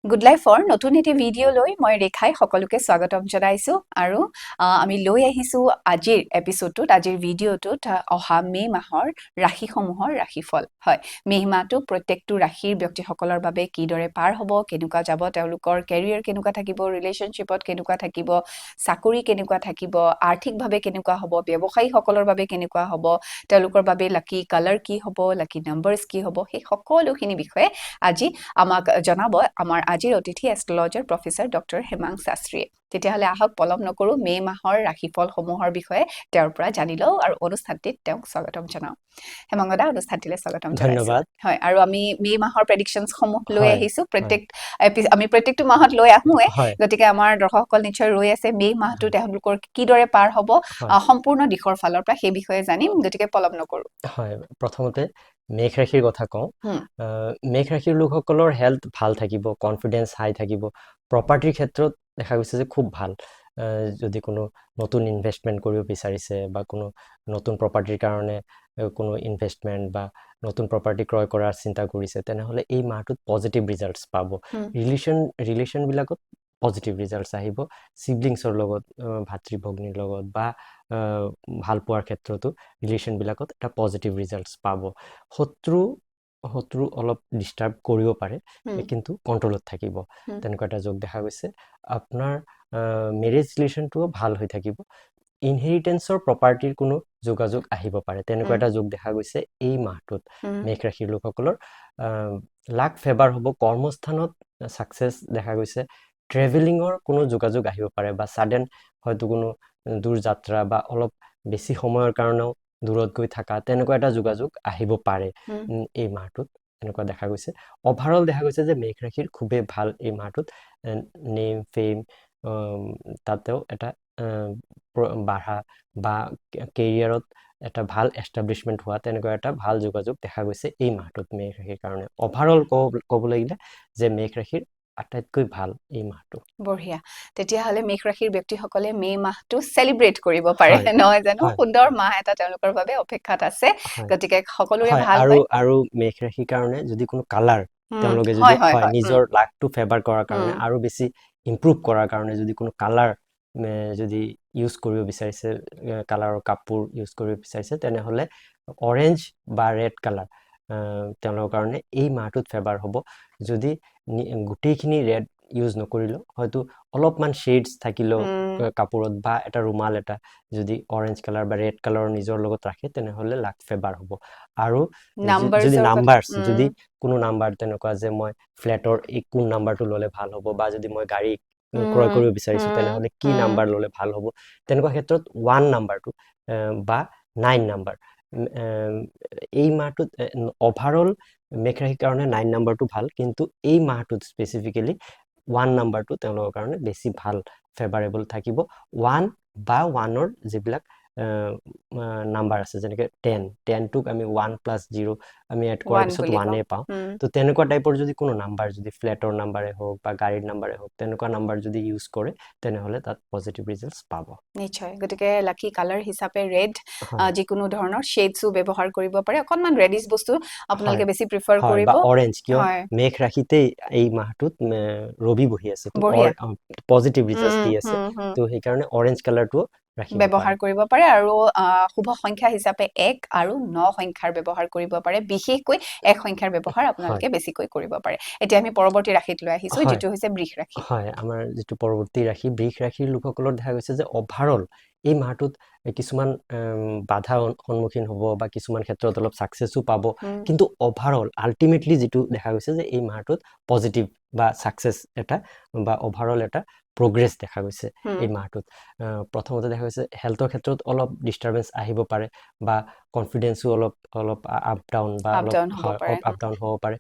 Good লাইফৰ নতুন এটি ভিডিঅ' লৈ মই ৰেখাই সকলোকে স্বাগতম জনাইছোঁ আৰু আমি লৈ আহিছোঁ আজিৰ এপিছ'ডটোত আজিৰ ভিডিঅ'টোত অহা মে' মাহৰ ৰাশিসমূহৰ ৰাশিফল হয় মে' মাহটো প্ৰত্যেকটো ৰাশিৰ ব্যক্তিসকলৰ বাবে কিদৰে পাৰ হ'ব কেনেকুৱা যাব তেওঁলোকৰ কেৰিয়াৰ কেনেকুৱা থাকিব ৰিলেশ্যনশ্বিপত কেনেকুৱা থাকিব চাকৰি কেনেকুৱা থাকিব আৰ্থিকভাৱে কেনেকুৱা হ'ব ব্যৱসায়ীসকলৰ বাবে কেনেকুৱা হ'ব তেওঁলোকৰ বাবে লাকি কালাৰ কি হ'ব লাকি নাম্বাৰ্ছ কি হ'ব সেই সকলোখিনি বিষয়ে আজি আমাক জনাব আমাৰ আজিৰ অতিথি এষ্ট্ৰলজাৰ প্ৰফেসৰ ডক্টৰ হেমাং শাস্ত্ৰীয়ে তেতিয়াহ'লে আহক পলম নকৰো মে মাহৰ ৰাশিফলসমূহৰ বিষয়ে তেওঁৰ পৰা জানি লওঁ আৰু অনুষ্ঠানটিত তেওঁক স্বাগতম জনাওঁ হেমাংগদা অনুষ্ঠানটিলৈ স্বাগতম জনাইছোঁ ধন্যবাদ হয় আৰু আমি মে মাহৰ প্ৰেডিকশ্যনসমূহ লৈ হয় আহিছোঁ হয় আমি প্ৰত্যেকটো মাহত লৈ আহোঁৱে হয় গতিকে আমাৰ দৰ্শকসকল নিশ্চয় ৰৈ আছে মে মাহটো হয় তেওঁলোকৰ কিদৰে পাৰ হ'ব হয় সম্পূৰ্ণ দিশৰ ফালৰ পৰা সেই বিষয়ে জানিম গতিকে পলম নকৰো হয় প্ৰথমতে মেঘ ৰাশিৰ কথা কওঁ হুম মেঘ ৰাশিৰ লোকসকলৰ হেল্থ ভাল থাকিব কনফিডেন্স হাই থাকিব প্ৰপাৰ্টিৰ ক্ষেত্ৰত দেখা গৈছে যে খুব ভাল যদি কোনো নতুন ইনভেষ্টমেণ্ট কৰিব বিচাৰিছে বা কোনো নতুন প্ৰপাৰ্টিৰ কাৰণে কোনো ইনভেষ্টমেণ্ট বা নতুন প্ৰপাৰ্টি ক্ৰয় কৰাৰ চিন্তা কৰিছে তেনেহ'লে এই মাহটোত পজিটিভ ৰিজাল্টছ পাব হুম ৰিলেশ্যনবিলাকত পজিটিভ ৰিজাল্টছ আহিব চিবলিংছৰ লগত ভাতৃ ভগ্নীৰ লগত বা ভাল পোৱাৰ ক্ষেত্ৰতো ৰিলেশ্যনবিলাকত এটা পজিটিভ ৰিজাল্টছ পাব শত্ৰু অলপ ডিষ্টাৰ্ব কৰিব পাৰে হুম কিন্তু কণ্ট্ৰলত থাকিব হুম তেনেকুৱা এটা যোগ দেখা গৈছে আপোনাৰ মেৰেজ ৰিলেশ্যনটোও ভাল হৈ থাকিব ইনহেৰিটেন্সৰ প্ৰপাৰ্টিৰ কোনো যোগাযোগ আহিব পাৰে তেনেকুৱা হুম এটা যোগ দেখা গৈছে এই মাহটোত হুম মেঘ ৰাশিৰ লোকসকলৰ লাক ফেভাৰ হ'ব কৰ্মস্থানত ছাকচেছ দেখা গৈছে ট্ৰেভেলিঙৰ কোনো যোগাযোগ আহিব পাৰে বা ছাডেন হয়তো কোনো দূৰ যাত্ৰা বা অলপ বেছি সময়ৰ কাৰণেও দূৰত গৈ থকা তেনেকুৱা এটা যোগাযোগ আহিব পাৰে হুম এই মাহটোত এনেকুৱা দেখা গৈছে অভাৰঅল দেখা গৈছে যে মেঘ ৰাশিৰ খুবেই ভাল এই মাহটোত নেম ফেম তাতেও এটা বাঢ়া বা কেৰিয়াৰত এটা ভাল এষ্টাব্লিছমেণ্ট হোৱা তেনেকুৱা এটা ভাল যোগাযোগ দেখা গৈছে এই মাহটোত মেঘ ৰাশিৰ কাৰণে অভাৰঅল ক'ব লাগিলে যে মেঘ ৰাশিৰ আটাইতকৈ ভাল এই মাহটো বঢ়িয়া তেতিয়াহ'লে মেঘ ৰাশিৰ ব্যক্তিসকলে মে মাহটো চেলিব্ৰেট কৰিব পাৰে হয় নহয় জানো হয় সুন্দৰ মাহ এটা তেওঁলোকৰ বাবে অপেক্ষাত আছে হয় গতিকে সকলোৰে হয় ভাল আৰু হয় আৰু মেঘ ৰাশিৰ কাৰণে যদি কোনো কালাৰ তেওঁলোকে যদি হয় হয় হয় হয় নিজৰ লাকটো ফেভাৰ কৰাৰ কাৰণে উম, আৰু বেছি ইমপ্ৰুভ কৰাৰ কাৰণে যদি কোনো কালাৰ যদি ইউজ কৰিব বিচাৰিছে কালাৰৰ কাপোৰ ইউজ কৰিব বিচাৰিছে তেনেহ'লে অৰেঞ্জ বা ৰেড কালাৰ তেওঁলোকৰ কাৰণে এই মাহটোত ফেভাৰ হ'ব যদি গোটেইখিনি ৰেড ইউজ নকৰিলেও হয়তো অলপমান শ্বেডছ থাকিলেও উম, কাপোৰত বা এটা ৰুমাল এটা যদি অৰেঞ্জ কালাৰ বা ৰেড কালাৰৰ নিজৰ লগত ৰাখে তেনেহ'লে লাক ফেভাৰ হ'ব আৰু যদি নাম্বাৰছৰ কথা নাম্বাৰছ যদি কোনো নাম্বাৰ তেনেকুৱা যে মই ফ্লেটৰ এই কোন নাম্বাৰটো ল'লে ভাল হ'ব বা যদি মই গাড়ী ক্ৰয় কৰিব বিচাৰিছোঁ তেনেহ'লে কি নাম্বাৰ ল'লে ভাল হ'ব তেনেকুৱা ক্ষেত্ৰত 1 নাম্বাৰটো বা 9 নাম্বাৰ এই মাহটোত অভাৰঅল মেঘ ৰাশিৰ কাৰণে 9 নাম্বাৰটো ভাল কিন্তু এই মাহটোত স্পেচিফিকেলি 1 নাম্বাৰটো তেওঁলোকৰ কাৰণে বেছি ভাল ফেভাৰেবল থাকিব 1 বা 1ৰ যিবিলাক নাম্বাৰ আছে যেনেকৈ 10টোক আমি 1+0 আমি এড কৰাৰ 1 পিছত বুলি 1 কওঁ পাওঁ তো তেনেকুৱা টাইপৰ যদি কোনো নাম্বাৰ যদি ফ্লেটৰ নাম্বাৰে হওক বা গাড়ীৰ নাম্বাৰে হওক তেনেকুৱা নাম্বাৰ যদি ইউজ কৰে তেনেহ'লে তাত পজিটিভ ৰিজাল্টছ পাব নিশ্চয় গতিকে লাকি কালাৰ হিচাপে ৰেড হয় যিকোনো ধৰণৰ শ্বেডছো ব্যৱহাৰ কৰিব পাৰে অকণমান ৰেডিছ বস্তু হয় আপোনালোকে বেছি প্ৰিফাৰ হয় কৰিব বা অৰেঞ্জ কিয় হয় মেঘ ৰাশিতেই এই মাহটোত ৰবি বহি আছে তো বঢ়িয়া পজিটিভ ৰিজাল্টছ দি আছে হুম তো সেইকাৰণে অৰেঞ্জ কালাৰটো ৰাখিব পাৰে ব্যৱহাৰ কৰিব পাৰে আৰু শুভ সংখ্যা হিচাপে 1 আৰু 9 সংখ্যাৰ ব্যৱহাৰ কৰিব পাৰে বিশেষকৈ 1 সংখ্যাৰ ব্যৱহাৰ হয় আপোনালোকে বেছিকৈ কৰিব পাৰে এতিয়া আমি পৰৱৰ্তী ৰাশিত লৈ আহিছো হয় যিটো হৈছে বৃষ ৰাশি হয় আমাৰ যিটো পৰৱৰ্তী ৰাশি বৃষ ৰাশিৰ লোকসকলৰ দেখা গৈছে যে অভাৰঅল এই মাহটোত কিছুমান বাধা সন্মুখীন হ'ব বা কিছুমান ক্ষেত্ৰত অলপ ছাকচেছো পাব উম, কিন্তু অভাৰঅল আল্টিমেটলি যিটো দেখা গৈছে যে এই মাহটোত পজিটিভ বা ছাকচেছ এটা বা অভাৰঅল এটা প্ৰগ্ৰেছ দেখা গৈছে উম, এই মাহটোত প্ৰথমতে দেখা গৈছে হেল্থৰ ক্ষেত্ৰত অলপ ডিষ্টাৰবেঞ্চ আহিব পাৰে বা কনফিডেন্সো অলপ আপ ডাউন বা আপ অলপ ডাউন হ'ব পাৰে আপ ডাউন হ'ব পাৰে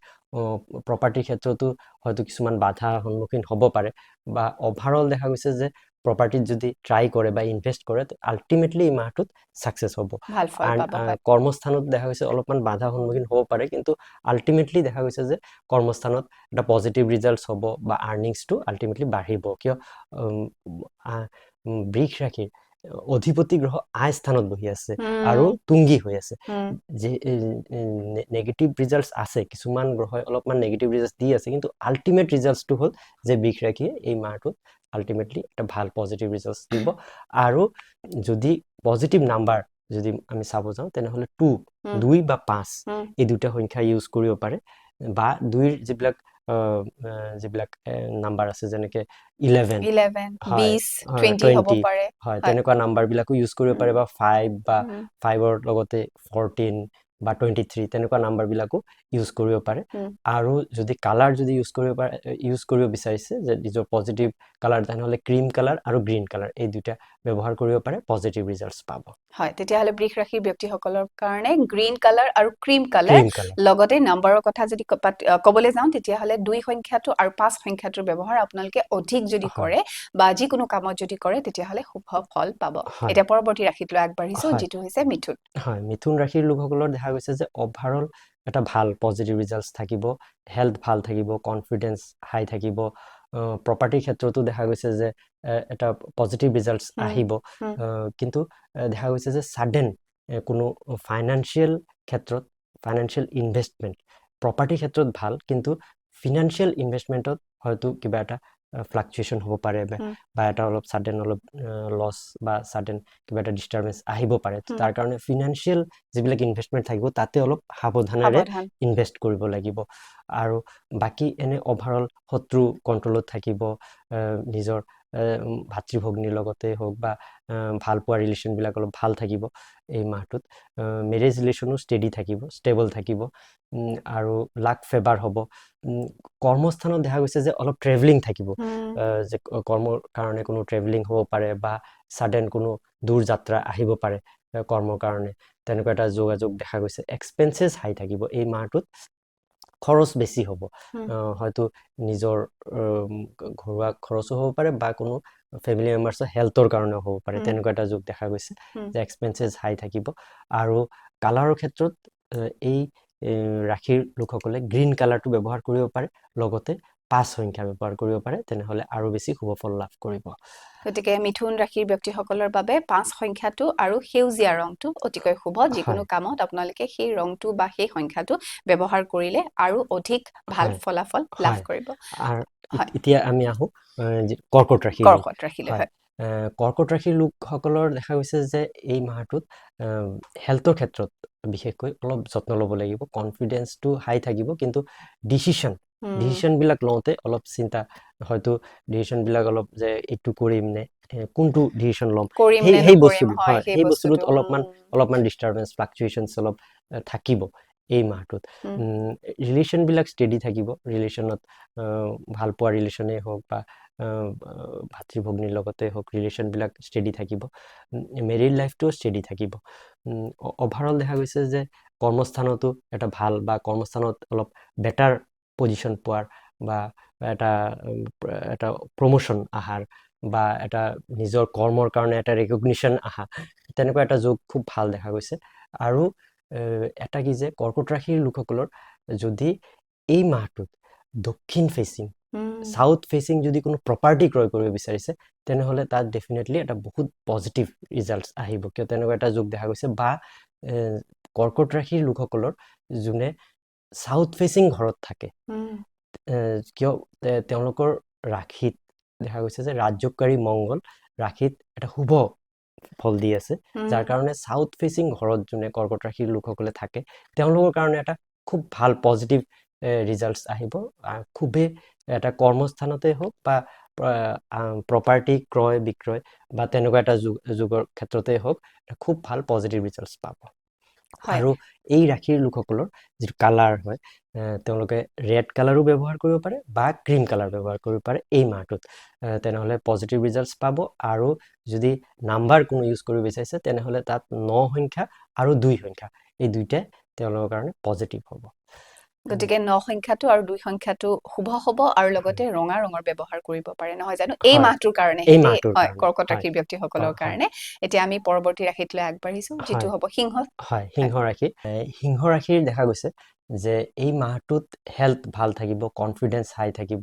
প্ৰপাৰ্টিৰ ক্ষেত্ৰতো হয়তো কিছুমান বাধা সন্মুখীন হ'ব পাৰে বা অভাৰঅল দেখা গৈছে যে প্ৰপাৰ্টিত যদি ট্ৰাই কৰে বা ইনভেষ্ট কৰে আল্টিমেটলি এই মাহটোত ছাকচেছ হ'ব ভাল ফল পাব হয় কৰ্মস্থানত দেখা গৈছে অলপমান বাধা সন্মুখীন হ'ব পাৰে কিন্তু আল্টিমেটলি দেখা গৈছে যে কৰ্মস্থানত এটা পজিটিভ ৰিজাল্টছ হ'ব বা আৰ্নিংছটো আল্টিমেটলি বাঢ়িব কিয় বৃষ ৰাশিৰ অধিপতি গ্ৰহ আই স্থানত বহি আছে আৰু উম, তুংগী হৈ আছে উম, যে নেগেটিভ ৰিজাল্টছ আছে কিছুমান গ্ৰহই অলপমান নেগেটিভ ৰিজাল্টছ দি আছে কিন্তু আল্টিমেট ৰিজাল্টছটো হ'ল যে বৃষ ৰাশিয়ে এই মাহটোত আল্টিমেটলি এটা ভাল পজিটিভ ৰিজাল্টছ দিব আৰু যদি পজিটিভ নাম্বাৰ যদি আমি চাব যাওঁ তেনেহ'লে 2 উম, 2 বা 5 উম, এই দুটা সংখ্যা ইউজ কৰিব পাৰে বা 2ৰ যিবিলাক নাম্বাৰ আছে যেনেকে 11 11 হয় 20 হয় 20 হ'ব 20 পাৰে হয় হয় তেনেকুৱা নাম্বাৰ বিলাকো ইউজ কৰিব উম, পাৰে বা 5 বা উম, 5ৰ লগতে 14 বা 23 তেনেকুৱা নাম্বাৰ বিলাকো ইউজ কৰিব পাৰে উম, আৰু যদি কালাৰ যদি ইউজ কৰিব বিচাৰিছে যে নিজৰ পজিটিভ কালাৰ তেনেহ'লে ক্ৰীম কালাৰ আৰু গ্ৰীণ কালাৰ এই দুটা ব্যৱহাৰ কৰিব পাৰে পজিটিভ ৰিজাল্টছ পাব হয় তেতিয়াহ'লে বৃষ ৰাশিৰ ব্যক্তিসকলৰ কাৰণে গ্ৰীণ কালাৰ আৰু ক্ৰীম কালাৰ ক্ৰীম কালাৰ লগতে নাম্বাৰৰ কথা যদি ক'বলৈ যাওঁ তেতিয়াহ'লে 2 সংখ্যাটো আৰু 5 সংখ্যাটোৰ ব্যৱহাৰ আপোনালোকে অধিক যদি হয় কৰে বা যিকোনো কামত যদি কৰে তেতিয়াহ'লে শুভ ফল পাব হয় এতিয়া পৰৱৰ্তী ৰাশিটোলৈ আগবাঢ়িছো হয় যিটো হৈছে মিথুন হয় মিথুন ৰাশিৰ লোকসকলৰ দেখা গৈছে যে অভাৰঅল এটা ভাল পজিটিভ ৰিজাল্টছ থাকিব হেল্থ ভাল থাকিব কনফিডেন্স হাই থাকিব প্ৰপাৰ্টিৰ ক্ষেত্ৰতো দেখা গৈছে যে এটা পজিটিভ ৰিজাল্টছ উম, আহিব উম, কিন্তু দেখা গৈছে যে ছাডেন কোনো ফাইনেন্সিয়েল ক্ষেত্ৰত ফাইনেন্সিয়েল ইনভেষ্টমেণ্ট প্ৰপাৰ্টিৰ ক্ষেত্ৰত ভাল কিন্তু ফিনান্সিয়েল ইনভেষ্টমেণ্টত হয়তো কিবা এটা ফ্লাকচুৱেশ্যন হ'ব পাৰে উম, বা এটা অলপ ছাডেন অলপ লছ বা ছাডেন কিবা এটা ডিষ্টাৰ্বেঞ্চ আহিব পাৰে উম, তাৰ কাৰণে ফিনান্সিয়েল যিবিলাক ইনভেষ্টমেণ্ট থাকিব তাতে অলপ সাৱধানেৰে সাৱধান ইনভেষ্ট কৰিব লাগিব আৰু বাকী এনে অভাৰঅল শত্ৰু কণ্ট্ৰলত থাকিব নিজৰ ভাতৃ ভগ্নীৰ লগতে হওক বা ভাল পোৱা ৰিলেশ্যনবিলাক অলপ ভাল থাকিব এই মাহটোত মেৰেজ ৰিলেশ্যনো ষ্টেবল থাকিব আৰু লাক ফেভাৰ হ'ব কৰ্মস্থানত দেখা গৈছে যে অলপ ট্ৰেভেলিং থাকিব উম, যে কৰ্মৰ কাৰণে কোনো ট্ৰেভেলিং হ'ব পাৰে বা ছাডেন কোনো দূৰ যাত্ৰা আহিব পাৰে কৰ্মৰ কাৰণে তেনেকুৱা এটা যোগাযোগ দেখা গৈছে এক্সপেঞ্চেছ হাই থাকিব এই মাহটোত খৰচ বেছি হ'ব উম, হয়তো নিজৰ ঘৰুৱা খৰচো হ'ব পাৰে বা কোনো ফেমিলি মেম্বাৰ্ছৰ হেল্থৰ কাৰণেও হ'ব পাৰে উম, তেনেকুৱা এটা যোগ দেখা গৈছে উম, যে এক্সপেঞ্চেছ হাই থাকিব আৰু কালাৰৰ ক্ষেত্ৰত এই ৰাশিৰ লোকসকলে গ্ৰীণ কালাৰটো ব্যৱহাৰ কৰিব পাৰে লগতে 5 সংখ্যা ব্যৱহাৰ কৰিব পাৰে তেনেহ'লে আৰু বেছি শুভ ফল লাভ কৰিব গতিকে মিথুন ৰাশিৰ ব্যক্তিসকলৰ বাবে 5 সংখ্যাটো আৰু সেউজীয়া ৰংটো অতিকৈ শুভ যিকোনো হয় কামত আপোনালোকে সেই ৰংটো বা সেই সংখ্যাটো ব্যৱহাৰ কৰিলে আৰু অধিক ভাল হয় ফলাফল লাভ হয় কৰিব আৰু হয় এতিয়া আমি আহোঁ কৰ্কট ৰাশিৰ লোক কৰ্কট ৰাশিলৈ হয় হয় কৰ্কট ৰাশিৰ লোকসকলৰ দেখা গৈছে যে এই মাহটোত হেল্থৰ ক্ষেত্ৰত বিশেষকৈ অলপ যত্ন ল'ব লাগিব কনফিডেন্সটো হাই থাকিব কিন্তু ডিচিশ্যন উম, ডিচিশ্যনবিলাক লওঁতে অলপ চিন্তা হয়তো ডিচিশ্যনবিলাক অলপ যে এইটো কৰিম নে কোনটো ডিচিশ্যন ল'ম কৰিম নে সেই নকৰিম বস্তুটো হয় হয় সেই সেই বস্তুটোত বস্তুটো অলপমান ডিষ্টাৰ্বেঞ্চ ফ্লাকচুৱেশ্যনছ অলপ থাকিব এই মাহটোত উম, ৰিলেশ্যনবিলাক ষ্টেডি থাকিব ৰিলেশ্যনত ভাল পোৱা ৰিলেশ্যনেই হওক বা ভাতৃ ভগ্নীৰ লগতে হওক ৰিলেশ্যনবিলাক ষ্টেডি থাকিব মেৰিড লাইফটোও ষ্টেডি থাকিব অভাৰঅল দেখা গৈছে যে কৰ্মস্থানতো এটা ভাল বা কৰ্মস্থানত অলপ বেটাৰ পজিশ্যন পোৱাৰ বা এটা এটা প্ৰমোশ্যন আহাৰ বা এটা নিজৰ কৰ্মৰ কাৰণে এটা ৰেকগনিশ্যন আহা তেনেকুৱা এটা যোগ খুব ভাল দেখা গৈছে আৰু এটা কি যে কৰ্কট ৰাশিৰ লোকসকলৰ যদি এই মাহটোত দক্ষিণ ফেচিং উম, চাউথ ফেচিং যদি কোনো প্ৰপাৰ্টি ক্ৰয় কৰিব বিচাৰিছে তেনেহ'লে তাত ডেফিনেটলি এটা বহুত পজিটিভ ৰিজাল্টছ আহিব কিয় তেনেকুৱা এটা যোগ দেখা গৈছে বা কৰ্কট ৰাশিৰ লোকসকলৰ যোনে চাউথ ফেচিং ঘৰত থাকে উম, কিয় তেওঁলোকৰ ৰাশিত দেখা গৈছে যে ৰাজযোগকাৰী মংগল ৰাশিত এটা শুভ ফল দি আছে উম, যাৰ কাৰণে চাউথ ফেচিং ঘৰত যোনে কৰ্কট ৰাশিৰ লোকসকলে থাকে তেওঁলোকৰ কাৰণে এটা খুব ভাল পজিটিভ ৰিজাল্টছ আহিব খুবেই এটা কৰ্মস্থানতে হওক বা প্ৰপাৰ্টি ক্ৰয় বিক্ৰয় বা তেনেকুৱা এটা যুগৰ ক্ষেত্ৰতে হওক খুব ভাল পজিটিভ ৰিজাল্টছ পাব হয় আৰু এই ৰাশিৰ লোকসকলৰ যিটো কালাৰ হয় তেওঁলোকে ৰেড কালাৰো ব্যৱহাৰ কৰিব পাৰে বা গ্ৰীণ কালাৰ ব্যৱহাৰ কৰিব পাৰে এই মাহটোত তেনেহ'লে পজিটিভ ৰিজাল্টছ পাব আৰু যদি নাম্বাৰ কোনো ইউজ কৰিব বিচাৰিছে তেনেহ'লে তাত 9 সংখ্যা আৰু 2 সংখ্যা এই দুইটাই তেওঁলোকৰ কাৰণে পজিটিভ হ'ব গতিকে 9 সংখ্যাটো আৰু 2 সংখ্যাটো শুভ হ'ব আৰু লগতে ৰঙা ৰঙৰ ব্যৱহাৰ কৰিব পাৰে নহয় জানো এই হয় মাহটোৰ কাৰণে এই দেই মাহটোৰ হয় কাৰণে কৰ্কট হয় ৰাশিৰ ব্যক্তিসকলৰ হয় কাৰণে এতিয়া আমি পৰৱৰ্তী ৰাশিটোলৈ আগবাঢ়িছো যিটো হয় হ'ব সিংহ হয় হয় সিংহ ৰাশি সিংহ ৰাশিৰ দেখা গৈছে যে এই মাহটোত হেল্থ ভাল থাকিব কনফিডেন্স হাই থাকিব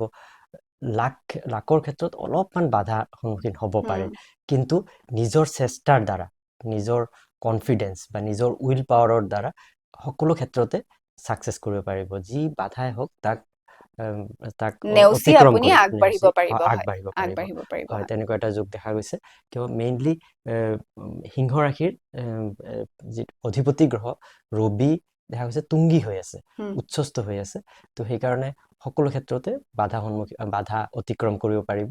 লাকৰ ক্ষেত্ৰত অলপমান বাধা সন্মুখীন হ'ব পাৰে, হুম, কিন্তু নিজৰ চেষ্টাৰ দ্বাৰা, নিজৰ কনফিডেন্স বা নিজৰ উইল পাৱাৰৰ দ্বাৰা সকলো ক্ষেত্ৰতে ছাকচেছ কৰিব পাৰিব। যি বাধাই হওক তাক উম, তাক নেওচি অতিক্ৰম আপুনি কৰি আগবাঢ়িব পাৰিব, হয়, আগবাঢ়িব পাৰিব। আগবাঢ়িব পাৰিব, হয়, হয়। তেনেকুৱা এটা যোগ দেখা গৈছে। কিয় মেইনলি সিংহ ৰাশিৰ যি অধিপতি গ্ৰহ ৰবি দেখা গৈছে তুংগী হৈ আছে, হুম, উচ্চস্থ হৈ আছে। তো সেইকাৰণে সকলো ক্ষেত্ৰতে বাধা অতিক্ৰম কৰিব পাৰিব।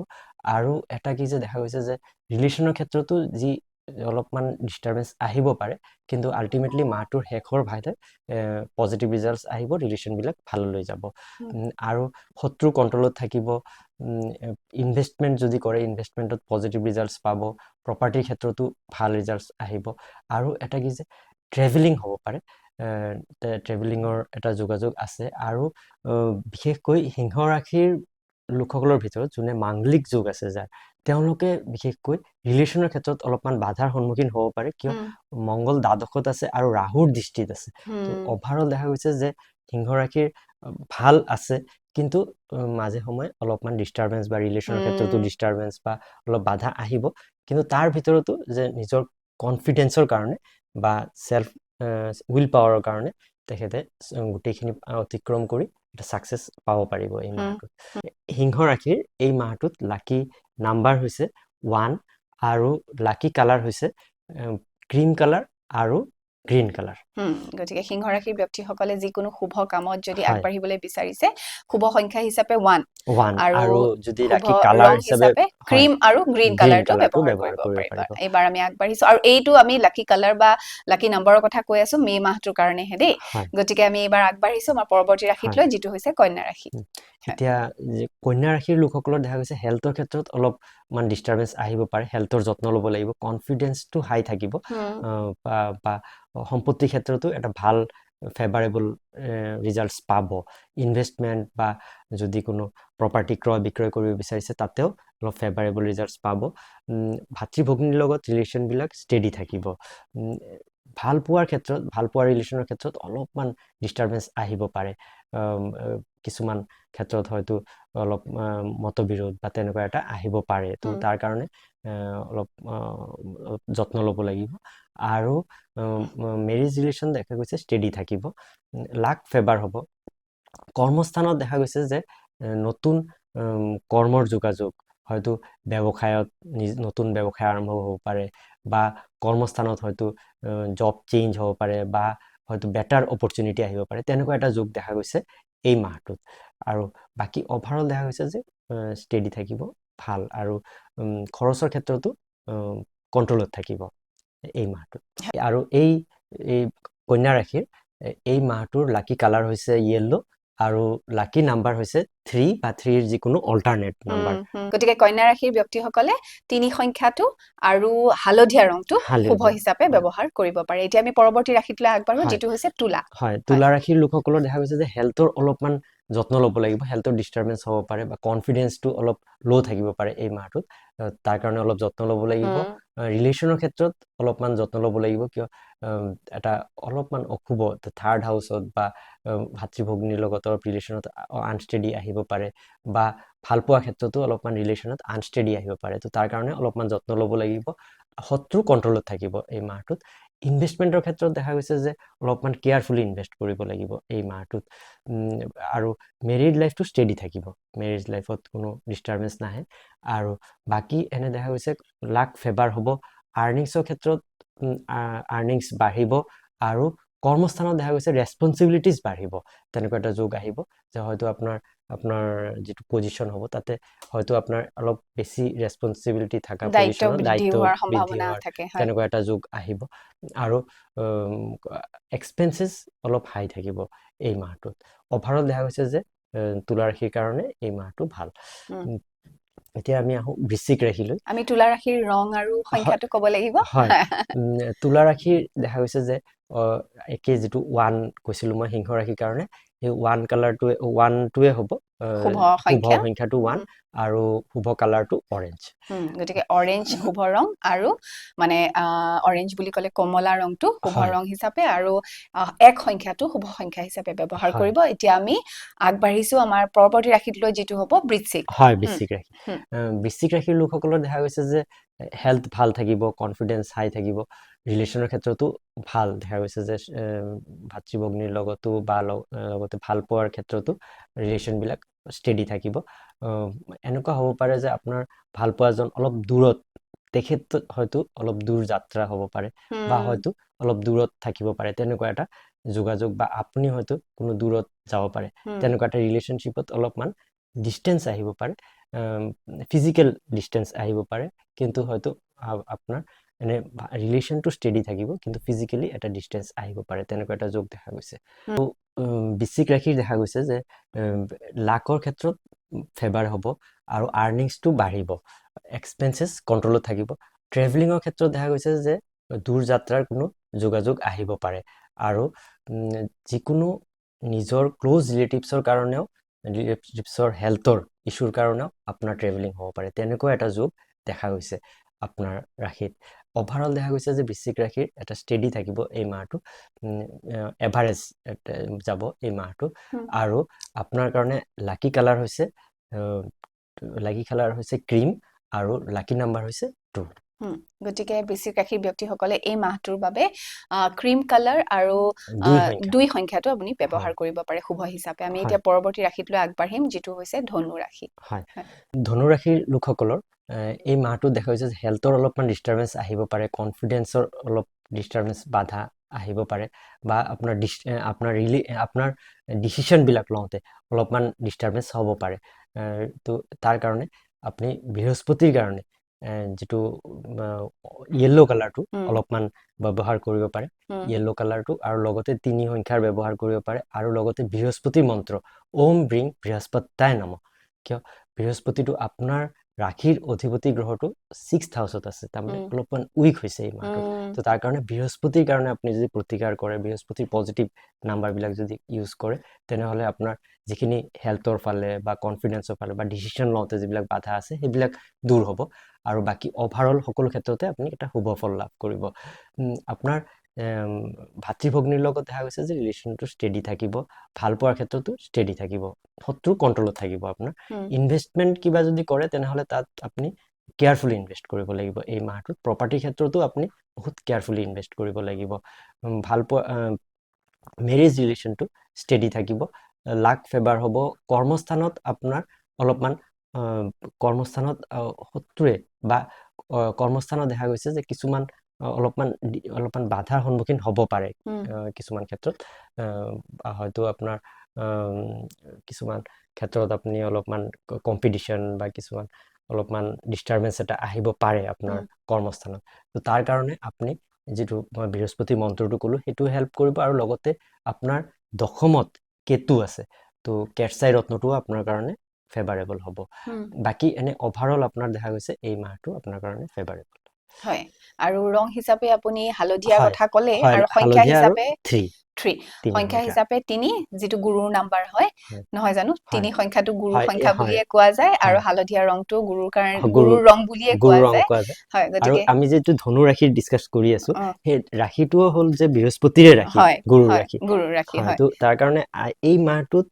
আৰু এটা কি যে দেখা গৈছে যে ৰিলেশ্যনৰ ক্ষেত্ৰতো যি অলপমান ডিষ্টাৰবেঞ্চ আহিব পাৰে, কিন্তু আল্টিমেটলি মাহটোৰ শেষৰ ভাগতে পজিটিভ ৰিজাল্টছ আহিব, ৰিলেশ্যনবিলাক ভাললৈ যাব। হুম, আৰু শত্ৰু কণ্ট্ৰলত থাকিব। ইনভেষ্টমেণ্ট যদি কৰে, ইনভেষ্টমেণ্টত পজিটিভ ৰিজাল্টছ পাব। প্ৰপাৰ্টিৰ ক্ষেত্ৰতো ভাল ৰিজাল্টছ আহিব। আৰু এটা কি যে ট্ৰেভেলিং হ'ব পাৰে, ট্ৰেভেলিঙৰ এটা যোগাযোগ আছে। আৰু বিশেষকৈ সিংহ ৰাশিৰ লোকসকলৰ ভিতৰত যোনে মাংগলিক যোগ আছে যাৰ, তেওঁলোকে বিশেষকৈ ৰিলেশ্যনৰ ক্ষেত্ৰত অলপমান বাধাৰ সন্মুখীন হ'ব পাৰে। কিয় হুম, মংগল দ্বাদশত আছে আৰু ৰাহুৰ দৃষ্টিত আছে। তো হুম, অভাৰঅল দেখা গৈছে যে সিংহ ৰাশিৰ ভাল আছে, কিন্তু মাজে সময়ে অলপমান ডিষ্টাৰবেঞ্চ বা ৰিলেশ্যনৰ ক্ষেত্ৰতো হুম, ডিষ্টাৰবেঞ্চ বা অলপ বাধা আহিব। কিন্তু তাৰ ভিতৰতো যে নিজৰ কনফিডেন্সৰ কাৰণে বা চেল্ফ উইল পাৱাৰৰ কাৰণে তেখেতে গোটেইখিনি অতিক্ৰম কৰি এটা ছাকচেছ পাব পাৰিব এই হুম, মাহটোত। সিংহ ৰাশিৰ এই মাহটোত লাকি নাম্বাৰ হৈছে 1 আৰু লাকি কালাৰ হৈছে ক্ৰীম কালাৰ আৰু গ্ৰীণ কালাৰ। গতিকে সিংহ ৰাশিৰ ব্যক্তিসকলে যিকোনো শুভ কামত যদি হয়, আগবাঢ়িবলৈ বিচাৰিছে, শুভ সংখ্যা হিচাপে 1 1 আৰু আৰু যদি শুভ লাকি কালাৰ ৰং হিচাপে হিচাপে হয় ক্ৰীম আৰু গ্ৰীণ গ্ৰীণ কালাৰটো কালাৰটো ব্যৱহাৰ ব্যৱহাৰ কৰিব কৰিব পাৰিবা। পাৰিব। এইবাৰ আমি আগবাঢ়িছো, আৰু এইটো আমি লাকি কালাৰ বা লাকি নম্বৰৰ কথা কৈ আছো মে' মাহটোৰ কাৰণেহে দেই। হয়, গতিকে আমি এইবাৰ আগবাঢ়িছো আমাৰ পৰৱৰ্তী ৰাশিক হয়। লৈ, যিটো হৈছে কন্যা ৰাশি। হয়। এতিয়া কন্যা ৰাশিৰ লোকসকলৰ দেখা গৈছে হেল্থৰ ক্ষেত্ৰত অলপমান ডিষ্টাৰবেঞ্চ আহিব পাৰে। হেল্থৰ যত্ন ল'ব লাগিব, কনফিডেন্সটো হাই থাকিব। হুম, বা সম্পত্তিৰ ক্ষেত্ৰতো এটা ভাল ফেভাৰেবল ৰিজাল্টছ পাব। ইনভেষ্টমেণ্ট বা যদি কোনো প্ৰপাৰ্টি ক্ৰয় বিক্ৰয় কৰিব বিচাৰিছে তাতেও অলপ ফেভাৰেবল ৰিজাল্টছ পাব। ভাতৃ ভগ্নীৰ লগত ৰিলেশ্যনবিলাক ষ্টেডি থাকিব। ভাল পোৱাৰ ক্ষেত্ৰত, ভাল পোৱা ৰিলেশ্যনৰ ক্ষেত্ৰত অলপমান ডিষ্টাৰবেঞ্চ আহিব পাৰে। কিছুমান ক্ষেত্ৰত হয়তো অলপ মতবিৰোধ বা তেনেকুৱা এটা আহিব পাৰে। তো হুম, তাৰ কাৰণে অলপ যত্ন ল'ব লাগিব। আৰু মেৰিজ ৰিলেশ্যন দেখা গৈছে ষ্টেডি থাকিব। লাক ফেভাৰ হ'ব। কৰ্মস্থানত দেখা গৈছে যে নতুন কৰ্মৰ যোগাযোগ, হয়তো ব্যৱসায়ত নতুন ব্যৱসায় আৰম্ভ হ'ব পাৰে, বা কৰ্মস্থানত হয়তো জব চেঞ্জ হ'ব পাৰে, বা হয়তো বেটাৰ অপৰচুনিটি আহিব পাৰে। তেনেকুৱা এটা যোগ দেখা গৈছে এই মাহটোত। আৰু বাকী অভাৰঅল দেখা গৈছে যে ষ্টেডি থাকিব, ভাল। আৰু খৰচৰ ক্ষেত্ৰতো কণ্ট্ৰলত থাকিব এই মাহটোত। আৰু এই কন্যা ৰাশিৰ এই মাহটোৰ লাকি কালাৰ হৈছে য়েল্লো, আৰু লাকি নাম্বাৰ হৈছে 3 বা 3ৰ যিকোনো অল্টাৰনেট নাম্বাৰ। গতিকে কন্যা ৰাশিৰ ব্যক্তিসকলে 3 সংখ্যাটো আৰু হালধীয়া ৰংটো শুভ হালধীয়া, হিচাপে হয়, ব্যৱহাৰ কৰিব পাৰে। এতিয়া আমি পৰৱৰ্তী ৰাশিটোলৈ আগবাঢ়ো, হয়, যিটো হৈছে তুলা। হয়। হয়। তুলা ৰাশিৰ লোকসকলৰ দেখা গৈছে যে হেল্থৰ অলপমান যত্ন ল'ব লাগিব। হেল্থৰ ডিষ্টাৰবেঞ্চ হ'ব পাৰে বা কনফিডেন্সটো অলপ ল' থাকিব পাৰে এই মাহটোত। তাৰ কাৰণে অলপ যত্ন ল'ব লাগিব। হুম, ৰিলেশ্যনৰ ক্ষেত্ৰত অলপমান যত্ন ল'ব লাগিব। কিয় এটা অলপমান অশুভ থাৰ্ড হাউচত বা ভাতৃ ভগ্নীৰ লগত ৰিলেশ্যনত আনষ্টেডি আহিব পাৰে, বা ভাল পোৱা ক্ষেত্ৰতো অলপমান ৰিলেশ্যনত আনষ্টেডি আহিব পাৰে। তো তাৰ কাৰণে অলপমান যত্ন ল'ব লাগিব। শত্ৰু কণ্ট্ৰলত থাকিব এই মাহটোত। ইনভেষ্টমেণ্টৰ ক্ষেত্ৰত দেখা গৈছে যে অলপমান কেয়াৰফুলি ইনভেষ্ট কৰিব লাগিব এই মাহটোত। আৰু মেৰিড লাইফটো ষ্টেডি থাকিব, মেৰিজ লাইফত কোনো ডিষ্টাৰবেঞ্চ নাহে। আৰু বাকী এনে দেখা গৈছে লাক ফেভাৰ হ'ব। আৰ্নিংছৰ ক্ষেত্ৰত আৰ্নিংছ বাঢ়িব, আৰু কৰ্মস্থানত দেখা গৈছে ৰেচপনচিবিলিটিজ বাঢ়িব। তেনেকুৱা এটা যোগ আহিব যে হয়তো আপোনাৰ যিটো পজিশ্যন হ'ব তাতে হয়তো আপোনাৰ অলপ বেছি ৰেচপনচিবিলিটি থকা দায়িত্ব পজিশ্যনত বৃদ্ধি দায়িত্ব হোৱাৰ বৃদ্ধি সম্ভাৱনা হোৱাৰ থাকে, হয়। তেনেকুৱা এটা যোগ আহিব। আৰু এক্সপেন্সেছ অলপ হাই থাকিব এই মাহটোত। অভাৰঅল দেখা গৈছে যে তুলা ৰাশিৰ কাৰণে এই মাহটো ভাল। উম, এতিয়া আমি আহোঁ বৃশ্চিক ৰাশিলৈ। আমি তুলা ৰাশিৰ ৰং আৰু হয়, সংখ্যাটো ক'ব লাগিব। হয়। তুলা ৰাশিৰ দেখা গৈছে যে একে যিটো 1 কৈছিলোঁ মই সিংহ ৰাশিৰ কাৰণে, সেই 1 কালাৰটোৱে 1টোৱে হ'ব শুভ শুভ সংখ্যা সংখ্যাটো 1 আৰু শুভ কালাৰটো অৰেঞ্জ গতিকে অৰেঞ্জ শুভ ৰং আৰু মানে অৰেঞ্জ বুলি ক'লে কমলা ৰংটো শুভ হয় ৰং হিচাপে আৰু এক সংখ্যাটো শুভ সংখ্যা হিচাপে ব্যৱহাৰ হয় কৰিব এতিয়া আমি আগবাঢ়িছো আমাৰ পৰৱৰ্তী ৰাশিটোলৈ যিটো হ'ব বৃশ্চিক হয় হুম, বৃশ্চিক ৰাশি হুম, বৃশ্চিক ৰাশিৰ লোকসকলৰ দেখা গৈছে যে হেল্থ ভাল থাকিব কনফিডেন্স হাই থাকিব ৰিলেশ্যনৰ ক্ষেত্ৰতো ভাল দেখা গৈছে যে ভাতৃ ভগ্নীৰ লগতো বা লগতে ভাল পোৱাৰ ক্ষেত্ৰতো ৰিলেশ্যনবিলাক ষ্টেডি থাকিব এনেকুৱা হ'ব পাৰে যে আপোনাৰ ভাল পোৱাজন অলপ দূৰত তেখেত হয়তো অলপ দূৰ যাত্ৰা হ'ব পাৰে বা হুম, হয়তো অলপ দূৰত থাকিব পাৰে তেনেকুৱা এটা যোগাযোগ বা আপুনি হয়তো কোনো দূৰত যাব পাৰে হুম, তেনেকুৱা এটা ৰিলেশ্যনশ্বিপত অলপমান ডিষ্টেঞ্চ আহিব পাৰে ফিজিকেল ডিষ্টেঞ্চ আহিব পাৰে কিন্তু হয়তো আপোনাৰ এনে ৰিলেশ্যনটো ষ্টেডি থাকিব কিন্তু ফিজিকেলি এটা ডিষ্টেঞ্চ আহিব পাৰে তেনেকুৱা এটা যোগ দেখা গৈছে হুম, বৃশ্চিক ৰাশিৰ দেখা গৈছে যে লাকৰ ক্ষেত্ৰত ফেভাৰ হ'ব আৰু আৰ্নিংছটো বাঢ়িব এক্সপেঞ্চেছ কণ্ট্ৰলত থাকিব ট্ৰেভেলিঙৰ ক্ষেত্ৰত দেখা গৈছে যে দূৰ যাত্ৰাৰ কোনো যোগাযোগ আহিব পাৰে আৰু যিকোনো নিজৰ ক্ল'জ ৰিলেটিভছৰ কাৰণেও ৰিলেটিভছৰ হেল্থৰ ইছ্যুৰ কাৰণেও আপোনাৰ ট্ৰেভেলিং হ'ব পাৰে তেনেকুৱা এটা যোগ দেখা গৈছে আপোনাৰ ৰাশিত অভাৰঅল দেখা গৈছে যে বৃশ্চিক ৰাশিৰ এটা ষ্টেডি থাকিব এই মাহটো এভাৰেজ যাব এই মাহটো হুম, আৰু আপোনাৰ কাৰণে লাকি কালাৰ হৈছে ক্ৰীম আৰু লাকি নাম্বাৰ হৈছে 2 গতিকে বৃশ্চিক ৰাশিৰ ব্যক্তিসকলে এই মাহটোৰ বাবে ক্ৰীম কালাৰ আৰু দুই সংখ্যা 2 সংখ্যাটো আপুনি ব্যৱহাৰ হয় কৰিব পাৰে শুভ হিচাপে আমি হয় এতিয়া পৰৱৰ্তী ৰাশিটোলৈ আগবাঢ়িম যিটো হৈছে ধনু ৰাশি হয় হয় ধনু ৰাশিৰ লোকসকলৰ এই মাহটোত দেখা গৈছে যে হেল্থৰ অলপমান ডিষ্টাৰ্বেঞ্চ আহিব পাৰে কনফিডেন্সৰ অলপ ডিষ্টাৰ্বেঞ্চ বাধা আহিব পাৰে বা আপোনাৰ ডিচিশ্যনবিলাক লওঁতে অলপমান ডিষ্টাৰ্বেঞ্চ হ'ব পাৰে তো তাৰ কাৰণে আপুনি বৃহস্পতিৰ কাৰণে যিটো য়েল্ল' কালাৰটো হুম, অলপমান ব্যৱহাৰ কৰিব পাৰে হুম, য়েল্ল' কালাৰটো আৰু লগতে 3 সংখ্যাৰ ব্যৱহাৰ কৰিব পাৰে আৰু লগতে বৃহস্পতিৰ মন্ত্ৰ ওম ব্ৰিং বৃহস্পত্যায় নমঃ কিয় বৃহস্পতিটো আপোনাৰ ৰাশিৰ অধিপতি গ্ৰহটো 6th হাউচত আছে তাৰমানে হুম, অলপমান উইক হৈছে এই মাহটোত হুম, তো তাৰ কাৰণে বৃহস্পতিৰ কাৰণে আপুনি যদি প্ৰতিকাৰ কৰে বৃহস্পতিৰ পজিটিভ নাম্বাৰবিলাক যদি ইউজ কৰে তেনেহ'লে আপোনাৰ যিখিনি হেল্থৰ ফালে বা কনফিডেন্সৰ ফালে বা ডিচিশ্যন লওঁতে যিবিলাক বাধা আছে সেইবিলাক দূৰ হ'ব আৰু বাকী অভাৰঅল সকলো ক্ষেত্ৰতে আপুনি এটা শুভ ফল লাভ কৰিব আপোনাৰ ভাতৃ ভগ্নীৰ লগত দেখা গৈছে যে ৰিলেশ্যনটো ষ্টেডি থাকিব ভাল পোৱাৰ ক্ষেত্ৰতো ষ্টেডি থাকিব শত্ৰু কণ্ট্ৰলত থাকিব আপোনাৰ হুম, ইনভেষ্টমেণ্ট কিবা যদি কৰে তেনেহ'লে তাত আপুনি কেয়াৰফুলি ইনভেষ্ট কৰিব লাগিব এই মাহটোত প্ৰপাৰ্টিৰ ক্ষেত্ৰতো আপুনি বহুত কেয়াৰফুলি ইনভেষ্ট কৰিব লাগিব ভাল পোৱা মেৰেজ ৰিলেশ্যনটো ষ্টেডি থাকিব লাক ফেভাৰ হ'ব কৰ্মস্থানত আপোনাৰ অলপমান কৰ্মস্থানত শত্ৰুৱে বা কৰ্মস্থানত দেখা গৈছে যে কিছুমান অলপমান বাধাৰ সন্মুখীন হ'ব পাৰে হুম, কিছুমান ক্ষেত্ৰত হয়তো আপোনাৰ কিছুমান ক্ষেত্ৰত আপুনি অলপমান কম্পিটিশ্যন বা কিছুমান অলপমান ডিষ্টাৰ্বেঞ্চ এটা আহিব পাৰে আপোনাৰ হুম, কৰ্মস্থানত তো তাৰ কাৰণে আপুনি যিটো মই বৃহস্পতি মন্ত্ৰটো ক'লোঁ সেইটো হেল্প কৰিব আৰু লগতে আপোনাৰ দশমত কেতু আছে তো কেটচাই ৰত্নটোও আপোনাৰ কাৰণে ফেভাৰেবল হ'ব হুম। বাকী এনে অভাৰঅল আপোনাৰ দেখা গৈছে এই মাহটো আপোনাৰ কাৰণে ফেভাৰেবল হয় আৰু ৰং হিচাপে আপুনি হালধীয়াৰ হয় কথা ক'লে হয় আৰু সংখ্যা হালধীয়া আৰু হিচাপে 3 3 তিনি সংখ্যা সংখ্যা হিচাপে 3 যিটো গুৰুৰ নাম্বাৰ হয় হয় নহয় জানো হয় 3 সংখ্যাটো গুৰুৰ হয় সংখ্যা হয় বুলিয়ে কোৱা যায় আৰু হয় হালধীয়া ৰংটো গুৰুৰ কাৰণে গুৰু গুৰুৰ ৰং বুলিয়ে গুৰু কোৱা ৰং যায় কোৱা যায় হয় আৰু গতিকে আমি যিটো ধনু ৰাশিৰ ডিছকাছ কৰি আছো অ, সেই ৰাশিটোও হ'ল যে বৃহস্পতিৰে ৰাশি হয় গুৰুৰ হয় ৰাশি গুৰুৰ ৰাশি হয় হয় তো তাৰ কাৰণে এই মাহটোত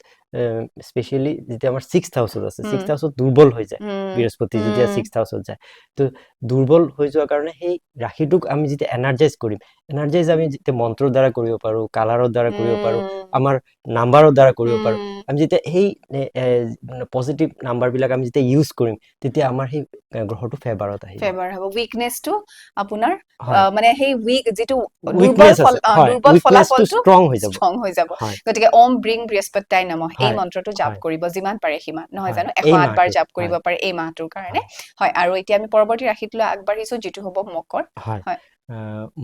স্পেচিয়েলি যেতিয়া আমাৰ 6th হাউচত আছে উম 6th হাউচত দুৰ্বল হৈ যায় উম বৃহস্পতি যেতিয়া উম 6th হাউচত যায় তো দুৰ্বল হৈ যোৱাৰ কাৰণে সেই ৰাশিটোক আমি যেতিয়া এনাৰ্জাইজ কৰিম এনাৰ্জাইজ আমি যেতিয়া মন্ত্ৰৰ দ্বাৰা কৰিব পাৰোঁ কালাৰৰ দ্বাৰা কৰিব পাৰোঁ উম আমাৰ নাম্বাৰৰ দ্বাৰা কৰিব পাৰোঁ উম আমি যেতিয়া সেই পজিটিভ নাম্বাৰবিলাক আমি যেতিয়া ইউজ কৰিম তেতিয়া আমাৰ সেই গ্ৰহটো ফেভাৰত আহিব ফেভাৰ হ'ব উইকনেছটো আপোনাৰ হয় মানে সেই উইক যিটো উইকনেছ আছে হয় দুৰ্বল উইকনেছটো ফলাফলটো ষ্ট্ৰং হৈ যাব ষ্ট্ৰং হৈ যাব হয় গতিকে ওম ব্ৰিং বৃহস্পত্যায় নমঃ এই হয় মন্ত্ৰটো জাপ হয় কৰিব যিমান পাৰে সিমান নহয় হয় জানো এই 108 বাৰ মাহটোত জাপ কৰিব হয় পাৰে এই মাহটোৰ কাৰণে হয় হয় আৰু এতিয়া আমি পৰৱৰ্তী ৰাশিটোলৈ আগবাঢ়িছো যিটো হ'ব মকৰ হয় হয়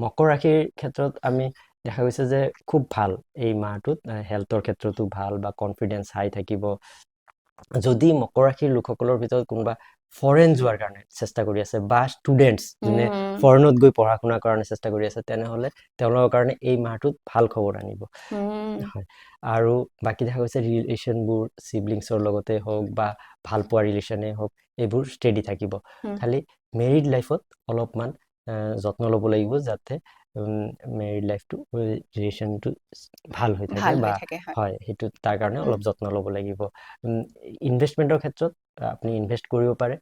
মকৰ ৰাশিৰ ক্ষেত্ৰত আমি দেখা গৈছে যে খুব ভাল এই মাহটোত হেল্থৰ ক্ষেত্ৰতো ভাল বা কনফিডেন্স হাই থাকিব যদি মকৰ ৰাশিৰ লোকসকলৰ ভিতৰত কোনোবা ফৰেন যোৱাৰ কাৰণে চেষ্টা কৰি আছে বা ষ্টুডেণ্টছ যোনে ফৰেনত গৈ পঢ়া শুনাৰ কাৰণে চেষ্টা কৰি আছে তেনেহ'লে তেওঁলোকৰ কাৰণে এই মাহটোত ভাল খবৰ আনিব হয় আৰু বাকী দেখা গৈছে ৰিলেশ্যনবোৰ চিবলিংছৰ লগতে হওক বা ভাল পোৱা ৰিলেশ্যনেই হওক এইবোৰ ষ্টেডি থাকিব খালি মেৰিড লাইফত অলপমান যত্ন ল'ব লাগিব যাতে মেৰিড লাইফটো ৰিলেশ্যনটো ভাল হৈ থাকে বা হয় সেইটো তাৰ কাৰণে অলপ যত্ন ল'ব লাগিব ইনভেষ্টমেণ্টৰ ক্ষেত্ৰত আপুনি ইনভেষ্ট কৰিব পাৰে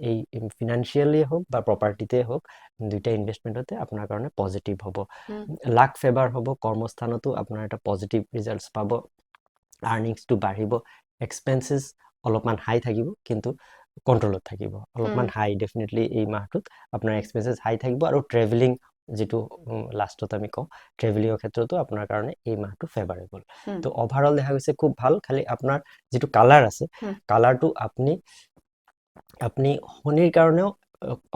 এই ফিনান্সিয়েলি হওক বা প্ৰপাৰ্টিতে হওক দুইটা ইনভেষ্টমেণ্টতে আপোনাৰ কাৰণে পজিটিভ হ'ব লাক ফেভাৰ হ'ব কৰ্মস্থানতো আপোনাৰ এটা পজিটিভ ৰিজাল্টছ পাব আৰ্নিংছটো বাঢ়িব এক্সপেন্সেছ অলপমান হাই থাকিব কিন্তু কণ্ট্ৰলত থাকিব অলপমান হাই ডেফিনেটলি এই মাহটোত আপোনাৰ এক্সপেন্সেছ হাই থাকিব আৰু ট্ৰেভেলিং যিটো লাষ্টত আমি কওঁ ট্ৰেভেলিঙৰ ক্ষেত্ৰতো আপোনাৰ কাৰণে এই মাহটো ফেভাৰেবল তো অভাৰঅল দেখা গৈছে খুব ভাল খালি আপোনাৰ যিটো কালাৰ আছে কালাৰটো আপুনি শনিৰ কাৰণেও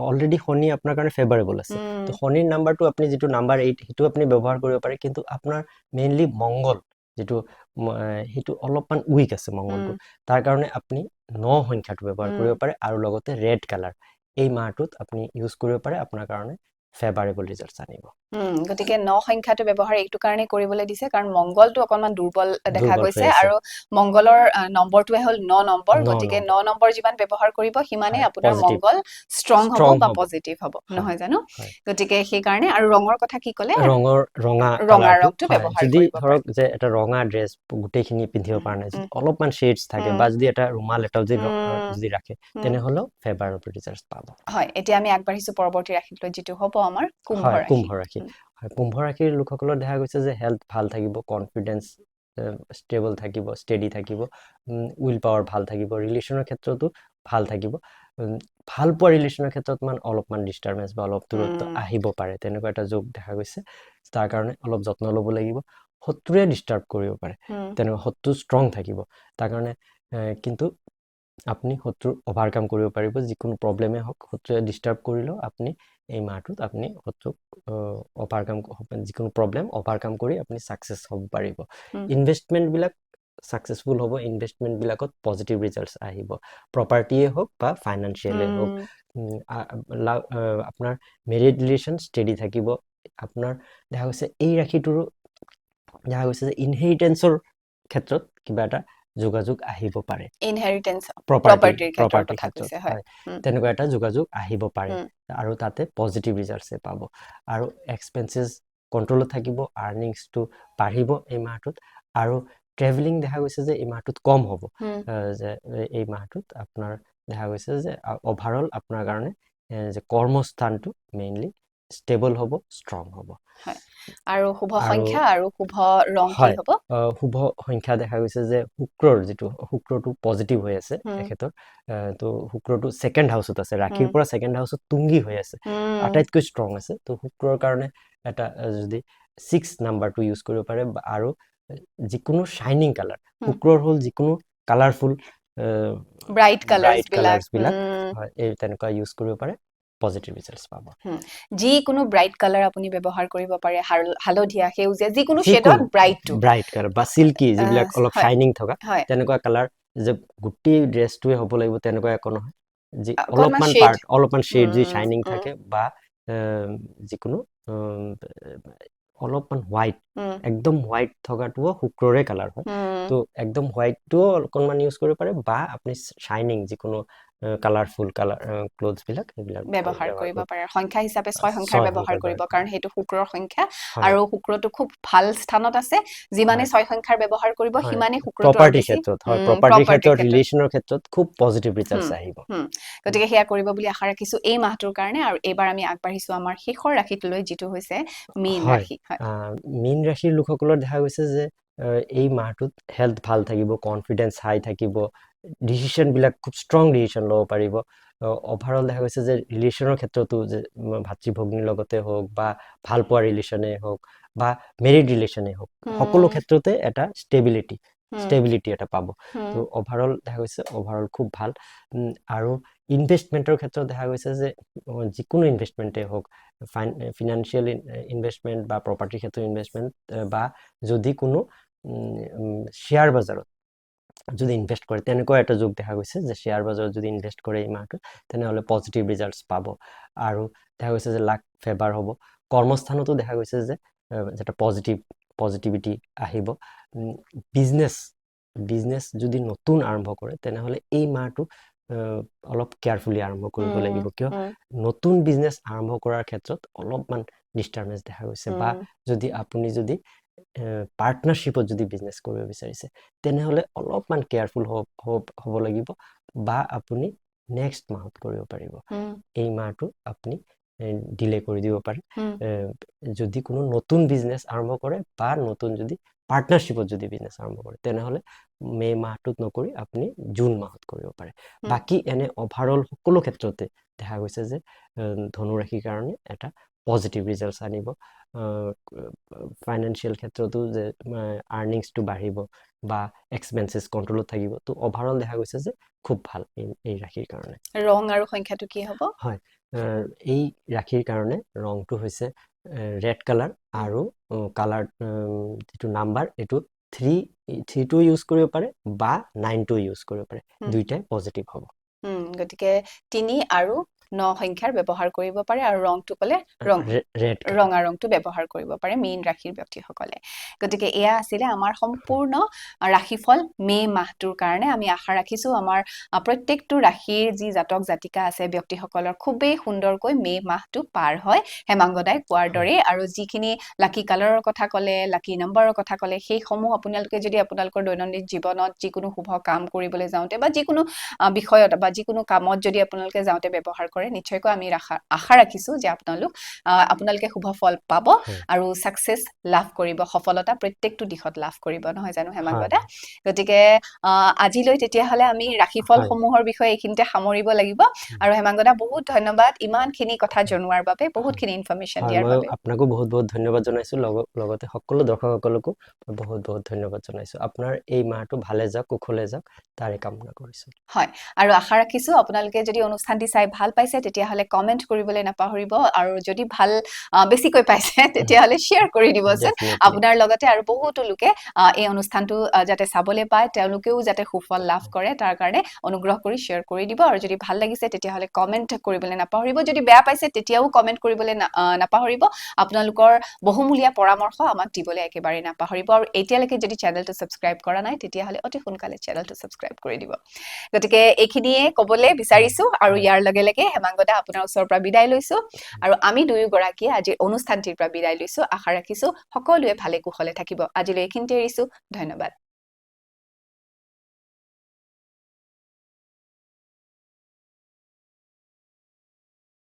অলৰেডি শনি আপোনাৰ কাৰণে ফেভাৰেবল আছে তো শনিৰ নাম্বাৰটো আপুনি যিটো নাম্বাৰ 8 সেইটো আপুনি ব্যৱহাৰ কৰিব পাৰে কিন্তু আপোনাৰ মেইনলি মংগল যিটো সেইটো অলপমান উইক আছে মংগলটো তাৰ কাৰণে আপুনি 9 সংখ্যাটো ব্যৱহাৰ কৰিব পাৰে আৰু লগতে ৰেড কালাৰ এই মাহটোত আপুনি ইউজ কৰিব পাৰে আপোনাৰ কাৰণে ফেভাৰেবল ৰিজাল্টছ আনিব গতিকে 9 সংখ্যাটো ব্যৱহাৰ এইটো কাৰণে কৰিবলৈ দিছে কাৰণ মংগলটো অকনমান দুৰ্বল দেখা গৈছে আৰু মংগলৰ নম্বৰটোৱে হ'ল 9 নম্বৰ গতিকে 9 নম্বৰ যিমান ব্যৱহাৰ কৰিব সিমানে আপোনাৰ মংগল ষ্ট্ৰং হ'ব বা পজিটিভ হ'ব নহয় জানো গতিকে সেই কাৰণে আৰু ৰঙৰ কথা কি ক'লে ৰঙা ৰংটো ব্যৱহাৰ যদি কৰিব ধৰক যে এটা ৰঙা ড্ৰেছ গোটেইখিনি পিন্ধিব পৰা নাই অলপমান শেডছ থাকে বা যদি এটা ৰুমাল এটাও যদি ৰাখে তেনেহ'লেও ফেভাৰেবল ৰিজাল্টছ পাব হয় এতিয়া আমি আগবাঢ়িছো পৰৱৰ্তী ৰাশিলৈ যিটো হ'ব আমাৰ কুম্ভ ৰাশি কুম্ভ ৰাশিৰ লোকসকলৰ দেখা গৈছে যে হেল্থ ভাল থাকিব কনফিডেন্স ষ্টেবল থাকিব ষ্টেডি থাকিব উইল পাৱাৰ ভাল থাকিব ৰিলেশ্যনৰ ক্ষেত্ৰতো ভাল থাকিব ভাল পোৱা ৰিলেশ্যনৰ ক্ষেত্ৰত অলপমান ডিষ্টাৰবেঞ্চ বা অলপ দূৰত্ব আহিব পাৰে তেনেকুৱা এটা যোগ দেখা গৈছে তাৰ কাৰণে অলপ যত্ন ল'ব লাগিব শত্ৰুৱে ডিষ্টাৰ্ব কৰিব পাৰে তেনেকুৱা শত্ৰু ষ্ট্ৰং থাকিব তাৰ কাৰণে কিন্তু আপুনি শত্ৰুৰ অভাৰকাম কৰিব পাৰিব যিকোনো প্ৰব্লেমে হওক শত্ৰুৱে ডিষ্টাৰ্ব কৰিলেও আপুনি এই মাহটোত আপুনি শত্ৰুক অভাৰকাম যিকোনো প্ৰব্লেম অভাৰকাম কৰি আপুনি ছাকচেছ হ'ব পাৰিব ইনভেষ্টমেণ্টবিলাক ছাকচেছফুল হ'ব ইনভেষ্টমেণ্টবিলাকত পজিটিভ ৰিজাল্টছ আহিব প্ৰপাৰ্টিয়ে হওক বা ফাইনেন্সিয়েলে হওক আপোনাৰ মেৰিড ৰিলেশ্যন ষ্টেডি থাকিব আপোনাৰ দেখা গৈছে এই ৰাশিটোৰো দেখা গৈছে যে ইনহেৰিটেঞ্চৰ ক্ষেত্ৰত কিবা এটা যোগাযোগ আহিব পাৰে প্ৰপাৰ্টিৰ ক্ষেত্ৰত তেনেকুৱা এটা যোগাযোগ আহিব পাৰে আৰু তাতে পজিটিভ ৰিজাল্টছে পাব আৰু এক্সপেন্সেছ কণ্ট্ৰলত থাকিব আৰ্নিংছটো বাঢ়িব এই মাহটোত আৰু ট্ৰেভেলিং দেখা গৈছে যে এই মাহটোত কম হ'ব যে এই মাহটোত আপোনাৰ দেখা গৈছে যে অভাৰঅল আপোনাৰ কাৰণে যে কৰ্মস্থানটো মেইনলি ষ্টেবল হ'ব ষ্ট্ৰং হ'ব আৰু শুভ সংখ্যা আৰু শুভ ৰং কি হ'ব শুভ সংখ্যা দেখা গৈছে যে শুক্ৰটো পজিটিভ হৈ আছে তেখেতৰ তো শুক্ৰটো ছেকেণ্ড হাউচত আছে ৰাশিৰ পৰা ছেকেণ্ড হাউচত তুংগী হৈ আছে আটাইতকৈ ষ্ট্ৰং আছে তো শুক্ৰৰ কাৰণে এটা যদি 6 নাম্বাৰটো ইউজ কৰিব পাৰে আৰু যিকোনো শাইনিং কালাৰ শুক্ৰৰ হ'ল যিকোনো কালাৰফুল ব্ৰাইট কালাৰ্ছ বিলাক এই তেনেকুৱা ইউজ কৰিব পাৰে পজিটিভ ৰিজাল্টছ পাব যিকোনো ব্ৰাইট কালাৰ আপুনি ব্যৱহাৰ কৰিব পাৰে হালধীয়া সেউজীয়া যিকোনো শেডত ব্ৰাইট কালাৰ বা সিল্কি যিবিলাক অলপ শাইনিং থকা তেনেকুৱা কালাৰ যে গোটেই ড্ৰেছটোৱে হ'ব লাগিব তেনেকুৱা একো নহয় যি অলপমান পাৰ্ট অলপমান শেড যি শাইনিং থাকে বা যিকোনো অলপমান হোৱাইট একদম হোৱাইট থকাটোও শুক্ৰৰে কালাৰ হয় তো একদম হোৱাইটটোও অকণমান ইউজ কৰিব পাৰে বা আপুনি শাইনিং যিকোনো কালাৰফুল ক্লথছ বিলাক সেইবিলাক ব্যৱহাৰ কৰিব পাৰে সংখ্যা হিচাপে 6 সংখ্যাৰ ব্যৱহাৰ কৰিব কাৰণ সেইটো শুক্ৰৰ সংখ্যা আৰু শুক্ৰটো খুব ভাল স্থানত আছে যিমানে 6 সংখ্যাৰ ব্যৱহাৰ কৰিব সিমানে শুক্ৰটো প্ৰপাৰ্টিৰ ক্ষেত্ৰত ৰিলেশ্যনৰ ক্ষেত্ৰত খুব পজিটিভ ৰিজাল্টছ আহিব গতিকে সেয়া কৰিব বুলি আশা ৰাখিছো এই মাহটোৰ কাৰণে আৰু এইবাৰ আমি আগবাঢ়িছো আমাৰ শেষৰ ৰাশিটোলৈ যিটো হৈছে মীন ৰাশি মীন ৰাশিৰ লোকসকলৰ দেখা গৈছে যে এই মাহটোত হেল্থ ভাল থাকিব কনফিডেন্স হাই থাকিব ডিচিশ্যনবিলাক খুব ষ্ট্ৰং ডিচিশ্যন ল'ব পাৰিব অভাৰঅল দেখা গৈছে যে ৰিলেশ্যনৰ ক্ষেত্ৰতো যে ভাতৃ ভগ্নীৰ লগতে হওক বা ভাল পোৱা ৰিলেশ্যনেই হওক বা মেৰিড ৰিলেশ্যনেই হওক সকলো ক্ষেত্ৰতে এটা ষ্টেবিলিটি এটা পাব তো অভাৰঅল দেখা গৈছে অভাৰঅল খুব ভাল আৰু ইনভেষ্টমেণ্টৰ ক্ষেত্ৰত দেখা গৈছে যে যিকোনো ইনভেষ্টমেণ্টেই হওক ফিনান্সিয়েল ইনভেষ্টমেণ্ট বা প্ৰপাৰ্টিৰ ক্ষেত্ৰত ইনভেষ্টমেণ্ট বা যদি কোনো শ্বেয়াৰ বজাৰত যদি ইনভেষ্ট কৰে তেনেকুৱা এটা যোগ দেখা গৈছে যে শ্বেয়াৰ বজাৰত যদি ইনভেষ্ট কৰে এই মাহটোত তেনেহ'লে পজিটিভ ৰিজাল্টছ পাব আৰু দেখা গৈছে যে লাক ফেভাৰ হ'ব কৰ্মস্থানতো দেখা গৈছে যে যেটা পজিটিভিটি আহিব বিজনেছ যদি নতুন আৰম্ভ কৰে তেনেহ'লে এই মাহটো অলপ কেয়াৰফুলি আৰম্ভ কৰিব লাগিব কিয় নতুন বিজনেছ আৰম্ভ কৰাৰ ক্ষেত্ৰত অলপমান ডিষ্টাৰ্বেঞ্চ দেখা গৈছে বা যদি আপুনি যদি পাৰ্টনাৰশ্বিপত যদি বিজনেছ কৰিব বিচাৰিছে তেনেহ'লে অলপমান কেয়াৰফুল হ'ব লাগিব বা আপুনি নেক্সট মাহত কৰিব পাৰিব এই মাহটো আপুনি ডিলে কৰি দিব পাৰে যদি কোনো নতুন বিজনেছ আৰম্ভ কৰে বা নতুন যদি পাৰ্টনাৰশ্বিপত যদি বিজনেছ আৰম্ভ কৰে তেনেহ'লে মে মাহটোত নকৰি আপুনি জুন মাহত কৰিব পাৰে বাকী এনে অভাৰঅল সকলো ক্ষেত্ৰতে দেখা গৈছে যে ধনুৰাশিৰ কাৰণে এটা পজিটিভ ৰিজাল্টছ আনিব ফাইনেন্সিয়েল ক্ষেত্ৰতো যে আৰ্নিংছটো বাঢ়িব বা এক্সপেন্সেছ কণ্ট্ৰলত থাকিব তো অভাৰঅল দেখা গৈছে যে খুব ভাল এই ৰাশিৰ কাৰণে ৰং আৰু সংখ্যাটো কি হ'ব হয় এই ৰাশিৰ কাৰণে ৰংটো হৈছে ৰেড কালাৰ আৰু কালাৰ যিটো নাম্বাৰ এইটো 3টো ইউজ কৰিব পাৰে বা 9টো ইউজ কৰিব পাৰে দুইটাই পজিটিভ হ'ব গতিকে 3 আৰু 9 সংখ্যাৰ ব্যৱহাৰ কৰিব পাৰে আৰু ৰংটো ক'লে ৰঙা ৰংটো ব্যৱহাৰ কৰিব পাৰে মীন ৰাশিৰ ব্যক্তিসকলে গতিকে এয়া আছিলে আমাৰ সম্পূৰ্ণ ৰাশিফল মে মাহটোৰ কাৰণে আমি আশা ৰাখিছো আমাৰ প্ৰত্যেকটো ৰাশিৰ যি জাতক জাতিকা আছে ব্যক্তিসকলৰ খুবেই সুন্দৰকৈ মে মাহটো পাৰ হয় হেমাংগদাই কোৱাৰ দৰে আৰু যিখিনি লাকি কালাৰৰ কথা ক'লে লাকি নম্বৰৰ কথা ক'লে সেই সমূহ আপোনালোকে যদি আপোনালোকৰ দৈনন্দিন জীৱনত যিকোনো শুভ কাম কৰিবলৈ যাওঁতে বা যিকোনো বিষয়ত বা যিকোনো কামত যদি আপোনালোকে যাওঁতে ব্যৱহাৰ কৰে নিশ্চয়কৈ আমি আশা ৰাখিছো যে আপোনালোকে শুভ ফল পাব আৰু সাকসেস লাভ কৰিব সফলতা প্ৰত্যেকটো দিশত লাভ কৰিব নহয় জানো হেমাংগদা গতিকে আজিলৈ তেতিয়াহলে আমি ৰাশিফল সমূহৰ বিষয়ে এইখিনিতে সামৰিব লাগিব আৰু হেমাংগদা বহুত ধন্যবাদ ইমানখিনি কথা জনোৱাৰ বাবে বহুতখিনি ইনফৰমেশন দিয়াৰ বাবে আপোনাকো বহুত বহুত ধন্যবাদ জনাইছো লগতে সকলো দৰ্শকসকলকো বহুত বহুত ধন্যবাদ জনাইছো আপোনাৰ এই মাহটো ভালে যাওক কুশলে যাওক তাৰে কামনা কৰিছো হয় আৰু আশা ৰাখিছো আপোনালোকে যদি অনুষ্ঠানটি চাই ভাল পাইছে তেতিয়াহলে কমেন্ট কৰিবলৈ নাপাহৰিব আৰু যদি ভাল বেছিকৈ পাইছে তেতিয়াহলে শেয়াৰ কৰি দিবচোন আপোনাৰ লগতে আৰু বহুতো লোকে এই অনুষ্ঠানটো যাতে চাবলৈ পায় তেওঁলোকেও যাতে সুফল লাভ কৰে তাৰ কাৰণে অনুগ্ৰহ কৰি শেয়াৰ কৰি দিব আৰু যদি ভাল লাগিছে তেতিয়াহলে কমেন্ট কৰিবলৈ নাপাহৰিব যদি বেয়া পাইছে তেতিয়াও কমেন্ট কৰিবলৈ নাপাহৰিব আপোনালোকৰ বহুমূলীয়া পৰামৰ্শ আমাক দিবলৈ একেবাৰে নাপাহৰিব আৰু এতিয়ালৈকে যদি চেনেলটো সাবস্ক্ৰাইব কৰা নাই তেতিয়াহলে অতি সোনকালে চেনেলটো সাবস্ক্ৰাইব কৰি দিব গতিকে এইখিনিয়ে ক'বলৈ বিচাৰিছো আৰু ইয়াৰ লগে লগে হেমাংগদা আপোনাৰ ওচৰৰ পৰা বিদায় লৈছো আৰু আমি দুয়োগৰাকীয়ে আজি অনুষ্ঠানটিৰ পৰা বিদায় লৈছো আশা ৰাখিছো সকলোৱে ভালে কুশলে থাকিব আজিলৈ এইখিনিতে এৰিছো ধন্যবাদ